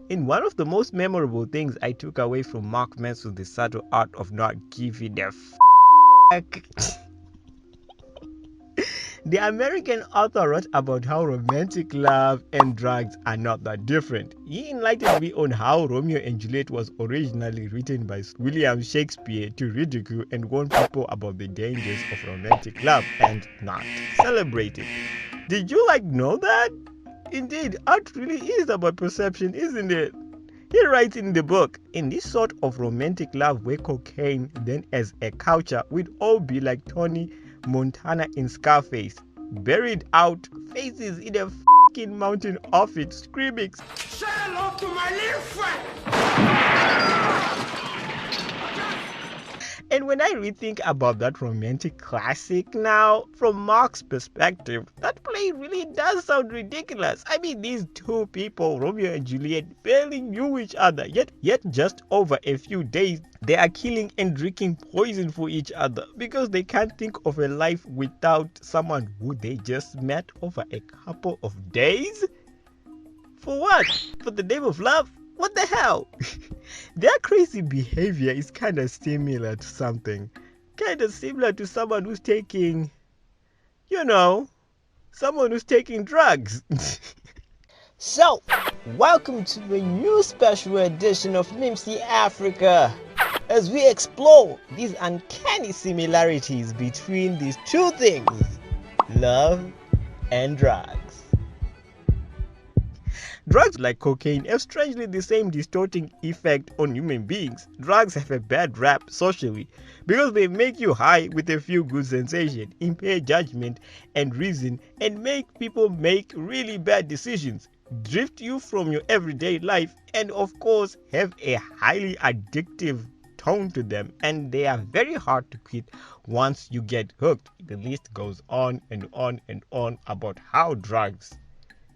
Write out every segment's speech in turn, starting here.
In one of the most memorable things I took away from Mark Manson's The Subtle Art of Not Giving a F***, the American author wrote about how romantic love and drugs are not that different. He enlightened me on how Romeo and Juliet was originally written by William Shakespeare to ridicule and warn people about the dangers of romantic love and not celebrate it. Did you know that? Indeed, art really is about perception, isn't it? He writes in the book, in this sort of romantic love where cocaine then as a culture would all be like Tony Montana in Scarface, buried out faces in a f***ing mountain of it, screaming, "Say hello to my little friend!" And when I rethink about that romantic classic now, from Mark's perspective, that play really does sound ridiculous. I mean, these two people, Romeo and Juliet, barely knew each other, yet just over a few days, they are killing and drinking poison for each other because they can't think of a life without someone who they just met over a couple of days. For what? For the name of love? What the hell? Their crazy behavior is kind of similar to something. Kind of similar to someone who's taking, someone who's taking drugs. So, welcome to a new special edition of Nimsi Africa, as we explore these uncanny similarities between these two things, love and drugs. Drugs like cocaine have strangely the same distorting effect on human beings. Drugs have a bad rap socially because they make you high with a feel-good sensation, impair judgment and reason, and make people make really bad decisions, drift you from your everyday life, and of course have a highly addictive tone to them, and they are very hard to quit once you get hooked. The list goes on and on and on about how drugs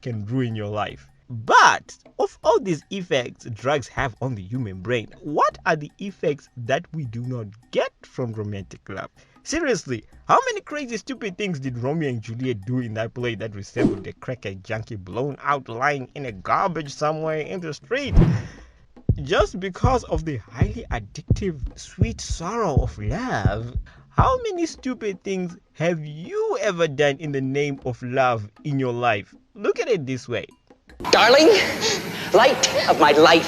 can ruin your life. But of all these effects drugs have on the human brain, what are the effects that we do not get from romantic love? Seriously, how many crazy stupid things did Romeo and Juliet do in that play that resembled a cracker junkie blown out lying in a garbage somewhere in the street? Just because of the highly addictive sweet sorrow of love? How many stupid things have you ever done in the name of love in your life? Look at it this way. Darling, light of my life.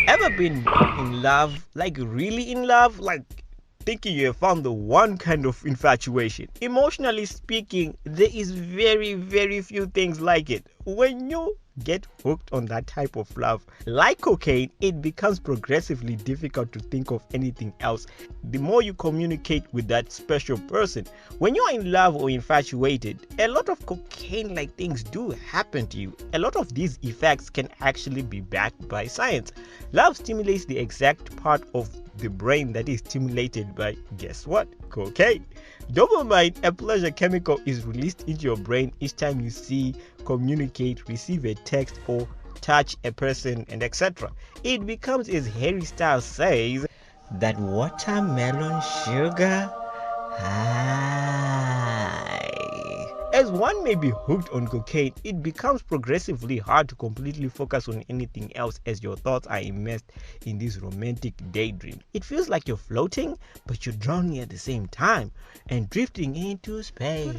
Ever been in love, like really in love, like thinking you have found the one kind of infatuation? Emotionally speaking, there is very, very few things like it. When you get hooked on that type of love, like cocaine, it becomes progressively difficult to think of anything else the more you communicate with that special person. When you're in love or infatuated, a lot of cocaine like things do happen to you. A lot of these effects can actually be backed by science. Love stimulates the exact part of the brain that is stimulated by, guess what? Cocaine. Dopamine, a pleasure chemical, is released into your brain each time you see, communicate, receive a text, or touch a person, and etc. It becomes, as Harry Styles says, that watermelon sugar high. As one may be hooked on cocaine, it becomes progressively hard to completely focus on anything else as your thoughts are immersed in this romantic daydream. It feels like you're floating, but you're drowning at the same time and drifting into space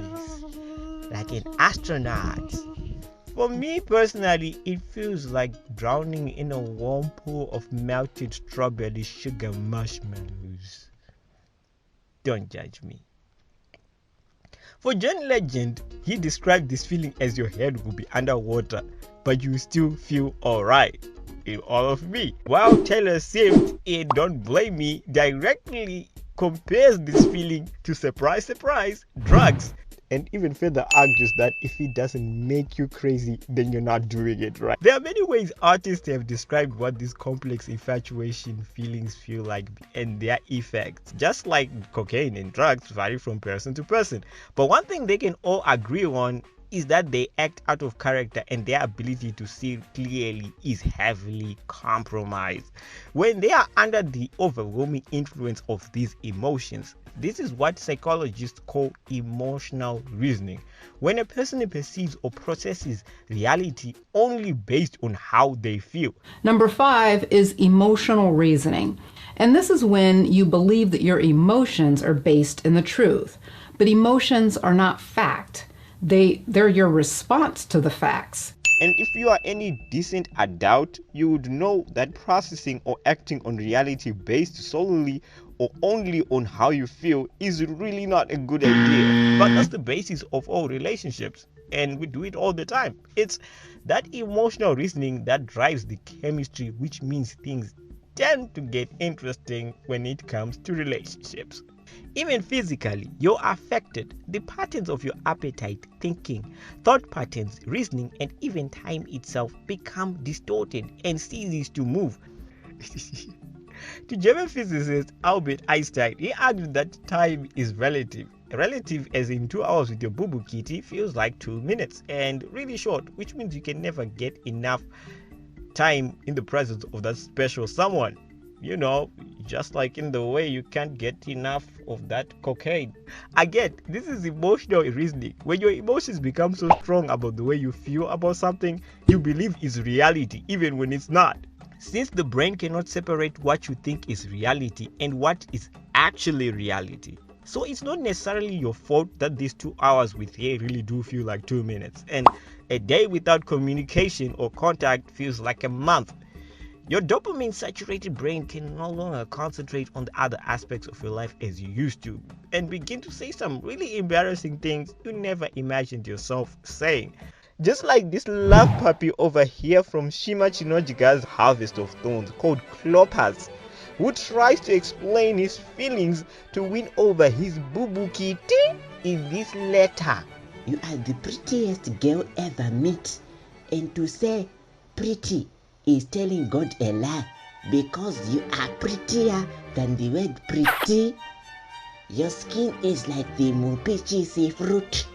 like an astronaut. For me personally, it feels like drowning in a warm pool of melted strawberry sugar marshmallows. Don't judge me. For John Legend, he described this feeling as your head will be underwater, but you still feel alright. In all of me. While Taylor Swift in Don't Blame Me directly compares this feeling to, surprise, surprise, drugs, and even further argues that if it doesn't make you crazy, then you're not doing it right. There are many ways artists have described what these complex infatuation feelings feel like and their effects. Just like cocaine and drugs vary from person to person. But one thing they can all agree on is that they act out of character and their ability to see clearly is heavily compromised. When they are under the overwhelming influence of these emotions, this is what psychologists call emotional reasoning. When a person perceives or processes reality only based on how they feel. Number 5 is emotional reasoning. And this is when you believe that your emotions are based in the truth. But emotions are not fact. They're your response to the facts. And if you are any decent adult, you would know that processing or acting on reality based solely or only on how you feel is really not a good idea. But that's the basis of all relationships, and we do it all the time. It's that emotional reasoning that drives the chemistry, which means things tend to get interesting when it comes to relationships. Even physically, you're affected. The patterns of your appetite, thinking, thought patterns, reasoning, and even time itself become distorted and ceases to move. To German physicist Albert Einstein, he argued that time is relative. Relative as in 2 hours with your boo-boo kitty feels like 2 minutes, and really short, which means you can never get enough time in the presence of that special someone. You know, just like in the way you can't get enough of that cocaine. Again, this is emotional reasoning. When your emotions become so strong about the way you feel about something, you believe is reality even when it's not. Since the brain cannot separate what you think is reality and what is actually reality. So it's not necessarily your fault that these 2 hours with her really do feel like 2 minutes, and a day without communication or contact feels like a month. Your dopamine saturated brain can no longer concentrate on the other aspects of your life as you used to, and begin to say some really embarrassing things you never imagined yourself saying. Just like this love puppy over here from Shima Chinojiga's Harvest of Thorns called Clopas, who tries to explain his feelings to win over his boo-boo kitty in this letter. You are the prettiest girl ever met, and to say pretty is telling God a lie, because you are prettier than the word pretty. Your skin is like the Mupichi sea fruit.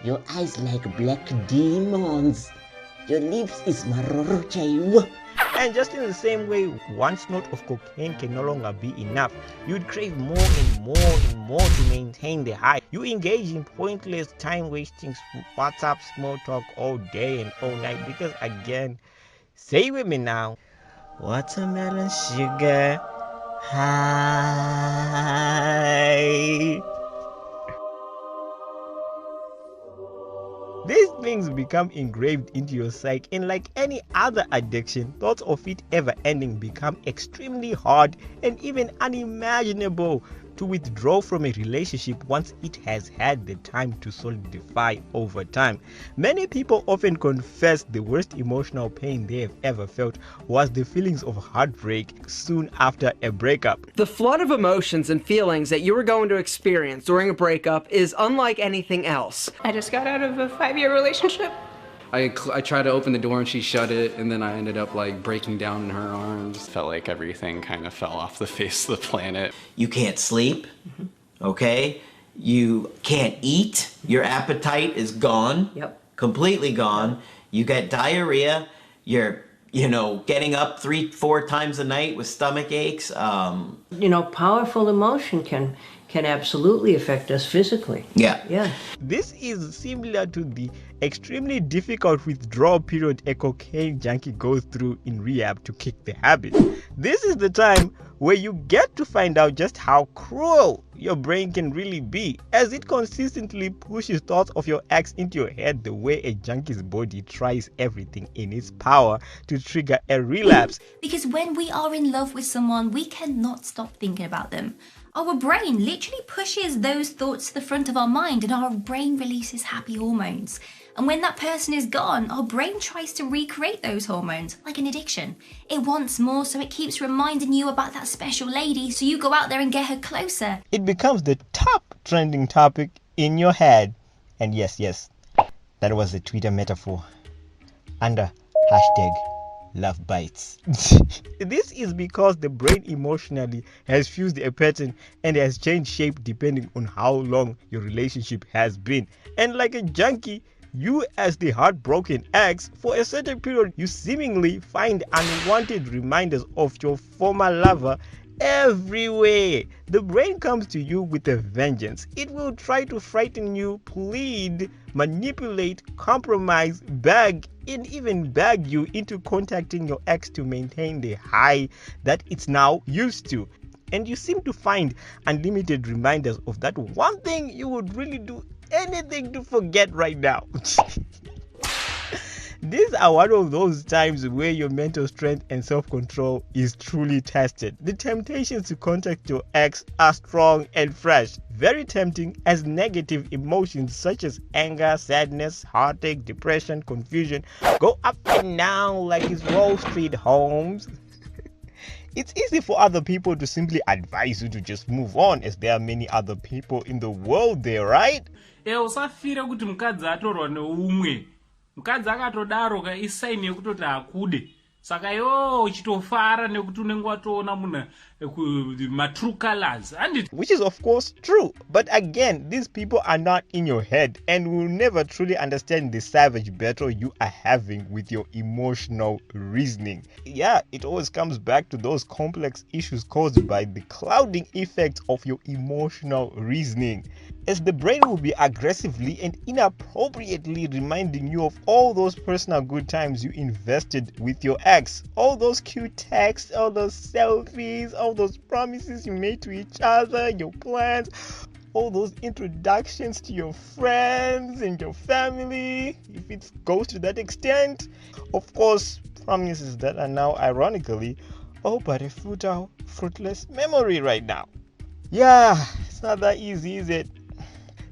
Your eyes like black demons. Your lips is marorochaiwa. And just in the same way, one snort of cocaine can no longer be enough. You'd crave more and more and more to maintain the high. You engage in pointless time-wasting WhatsApp small talk all day and all night because, again, say with me now, watermelon sugar high. These things become engraved into your psyche, and like any other addiction, thoughts of it ever ending become extremely hard and even unimaginable to withdraw from a relationship once it has had the time to solidify over time. Many people often confess the worst emotional pain they have ever felt was the feelings of heartbreak soon after a breakup. The flood of emotions and feelings that you were going to experience during a breakup is unlike anything else. I just got out of a 5-year relationship. I tried to open the door and she shut it, and then I ended up like breaking down in her arms. Felt like everything kind of fell off the face of the planet. You can't sleep, okay? You can't eat. Your appetite is gone. Yep. Completely gone. You get diarrhea. You're, getting up 3-4 times a night with stomach aches. Powerful emotion can absolutely affect us physically. Yeah. This is similar to the extremely difficult withdrawal period a cocaine junkie goes through in rehab to kick the habit. This is the time where you get to find out just how cruel your brain can really be, as it consistently pushes thoughts of your ex into your head the way a junkie's body tries everything in its power to trigger a relapse. Because when we are in love with someone, we cannot stop thinking about them. Our brain literally pushes those thoughts to the front of our mind, and our brain releases happy hormones. And when that person is gone, our brain tries to recreate those hormones, like an addiction. It wants more, so it keeps reminding you about that special lady, so you go out there and get her closer. It becomes the top trending topic in your head. And yes, that was a Twitter metaphor under hashtag love bites. This is because the brain emotionally has fused a pattern and has changed shape depending on how long your relationship has been. And like a junkie, You, as the heartbroken ex, for a certain period, you seemingly find unwanted reminders of your former lover everywhere. The brain comes to you with a vengeance. It will try to frighten you, plead, manipulate, compromise, beg, and even beg you into contacting your ex to maintain the high that it's now used to. And you seem to find unlimited reminders of that one thing you would really do anything to forget right now. These are one of those times where your mental strength and self-control is truly tested. The temptations to contact your ex are strong and fresh, very tempting, as negative emotions such as anger, sadness, heartache, depression, confusion go up and down like it's Wall Street, Holmes. It's easy for other people to simply advise you to just move on, as there are many other people in the world there, right? Usafira kuti mukadzi atorwa neumwe. Mukadzi akatodaro ka isaini yekutoti akude. Saka uchitofara nekuti unenge watoona muna my true colors. Which is of course true. But again, these people are not in your head and will never truly understand the savage battle you are having with your emotional reasoning. Yeah, it always comes back to those complex issues caused by the clouding effect of your emotional reasoning, as the brain will be aggressively and inappropriately reminding you of all those personal good times you invested with your ex, all those cute texts, all those selfies, all those promises you made to each other, your plans, all those introductions to your friends and your family, if it goes to that extent. Of course, promises that are now ironically all but a futile, fruitless memory right now. Yeah, it's not that easy, is it?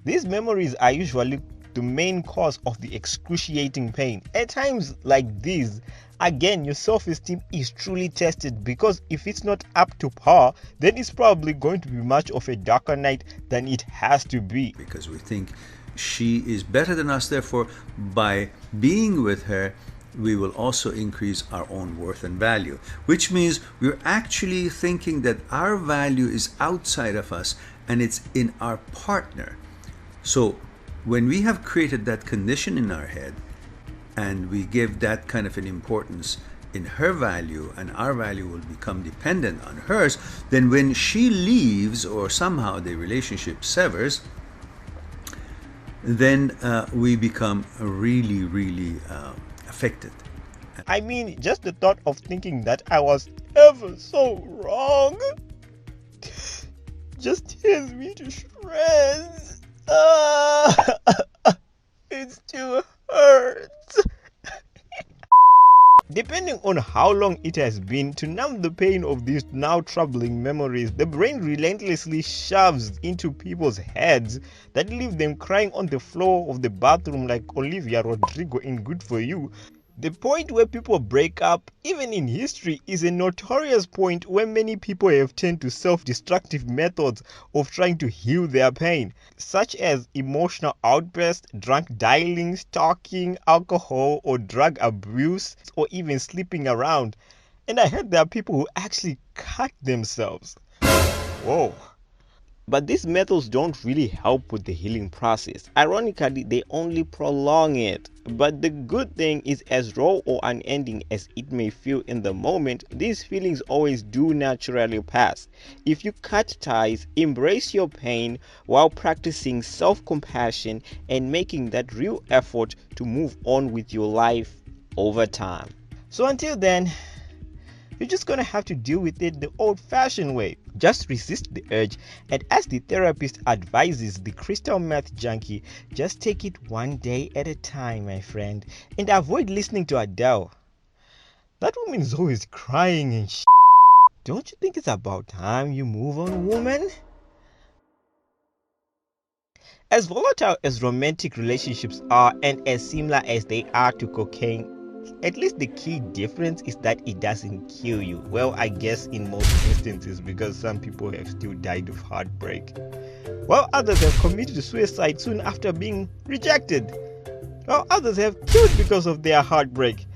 These memories are usually the main cause of the excruciating pain. At times like these, again, your self-esteem is truly tested, because if it's not up to par, then it's probably going to be much of a darker night than it has to be. Because we think she is better than us, therefore, by being with her, we will also increase our own worth and value, which means we're actually thinking that our value is outside of us and it's in our partner. So when we have created that condition in our head and we give that kind of an importance in her value, and our value will become dependent on hers, then when she leaves or somehow the relationship severs, then we become really, really affected. I mean, just the thought of thinking that I was ever so wrong just tears me to shreds. It still hurts. Depending on how long it has been, to numb the pain of these now troubling memories, the brain relentlessly shoves into people's heads that leave them crying on the floor of the bathroom like Olivia Rodrigo in Good For You. The point where people break up, even in history, is a notorious point where many people have turned to self-destructive methods of trying to heal their pain, such as emotional outbursts, drunk dialing, stalking, alcohol or drug abuse, or even sleeping around. And I heard there are people who actually cut themselves. Whoa. But these methods don't really help with the healing process. Ironically, they only prolong it. But the good thing is, as raw or unending as it may feel in the moment, these feelings always do naturally pass. If you cut ties, embrace your pain while practicing self-compassion and making that real effort to move on with your life over time. So until then, you're just gonna have to deal with it the old-fashioned way. Just resist the urge, and as the therapist advises the crystal meth junkie, just take it one day at a time, my friend, and avoid listening to Adele. That woman is always crying and shit. Don't you think it's about time you move on, woman? As volatile as romantic relationships are, and as similar as they are to cocaine, at least the key difference is that it doesn't kill you. Well, I guess in most instances, because some people have still died of heartbreak, while others have committed suicide soon after being rejected, while others have killed because of their heartbreak.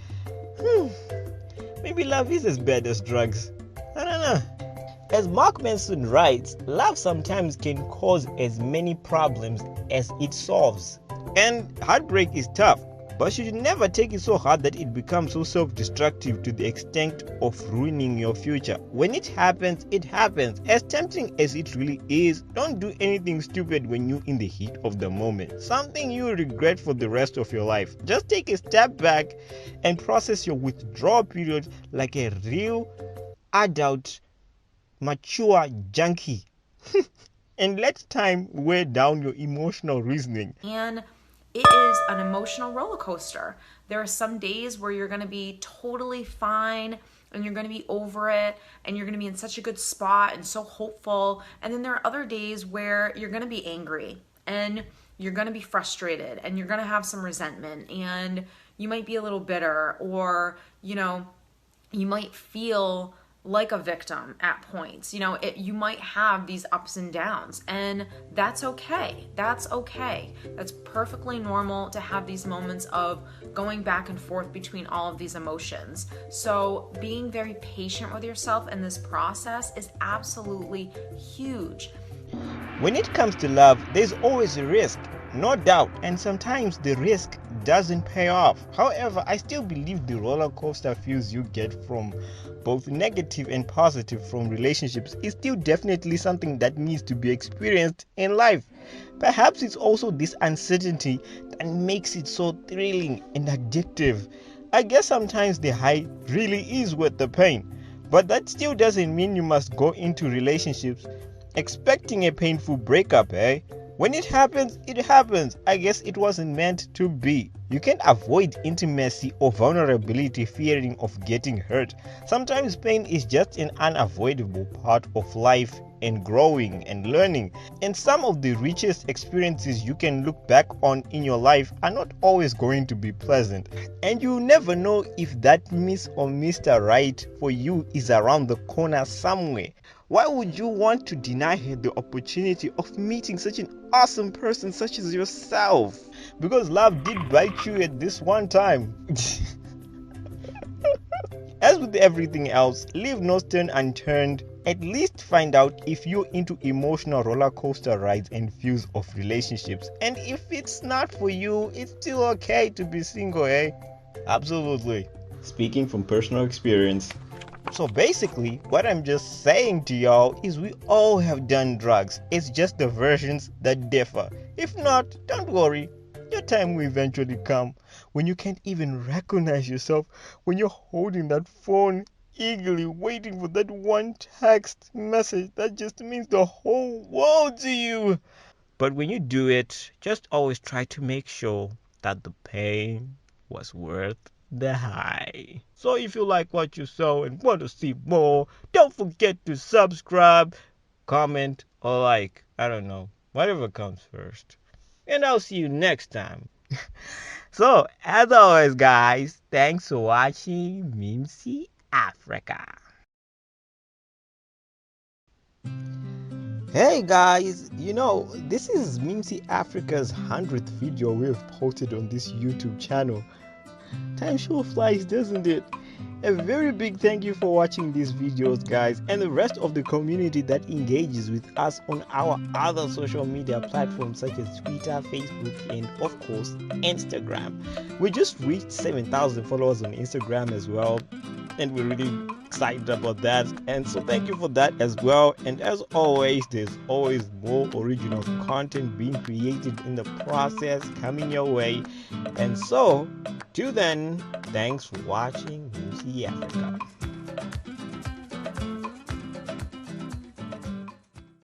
Maybe love is as bad as drugs. I don't know. As Mark Manson writes, love sometimes can cause as many problems as it solves. And heartbreak is tough, but you should never take it so hard that it becomes so self-destructive to the extent of ruining your future. When it happens, it happens. As tempting as it really is, don't do anything stupid when you're in the heat of the moment. Something you regret for the rest of your life. Just take a step back and process your withdrawal period like a real adult, mature junkie. And let time wear down your emotional reasoning. And it is an emotional roller coaster. There are some days where you're going to be totally fine and you're going to be over it and you're going to be in such a good spot and so hopeful. And then there are other days where you're going to be angry and you're going to be frustrated and you're going to have some resentment and you might be a little bitter, or, you know, you might feel like a victim at points. You know, you might have these ups and downs, and that's okay. That's okay. That's perfectly normal to have these moments of going back and forth between all of these emotions. So being very patient with yourself in this process is absolutely huge. When it comes to love, there's always a risk, no doubt, and sometimes the risk doesn't pay off. However, I still believe the roller coaster feels you get from both negative and positive from relationships is still definitely something that needs to be experienced in life. Perhaps it's also this uncertainty that makes it so thrilling and addictive. I guess sometimes the high really is worth the pain, but that still doesn't mean you must go into relationships expecting a painful breakup, eh? When it happens, it happens. I guess it wasn't meant to be. You can't avoid intimacy or vulnerability fearing of getting hurt. Sometimes pain is just an unavoidable part of life and growing and learning. And some of the richest experiences you can look back on in your life are not always going to be pleasant. And you never know if that Miss or Mr. Right for you is around the corner somewhere. Why would you want to deny her the opportunity of meeting such an awesome person such as yourself? Because love did bite you at this one time. As with everything else, leave no stone unturned. At least find out if you're into emotional roller coaster rides and views of relationships. And if it's not for you, it's still okay to be single, eh? Absolutely. Speaking from personal experience. So basically, what I'm just saying to y'all is we all have done drugs. It's just the versions that differ. If not, don't worry. Your time will eventually come when you can't even recognize yourself, when you're holding that phone eagerly waiting for that one text message that just means the whole world to you. But when you do it, just always try to make sure that the pain was worth the high. So if you like what you saw and want to see more, don't forget to subscribe, comment, or like. I don't know, whatever comes first. And I'll see you next time. So as always, guys, thanks for watching Mimsy Africa. Hey guys, you know, this is Mimsy Africa's 100th video we've posted on this YouTube channel. Time sure flies, doesn't it? A very big thank you for watching these videos, guys, and the rest of the community that engages with us on our other social media platforms such as Twitter, Facebook, and of course Instagram. We just reached 7,000 followers on Instagram as well, and we're really excited about that, and so thank you for that as well. And as always, there's always more original content being created in the process coming your way. And so till then, thanks for watching Mimsy Africa.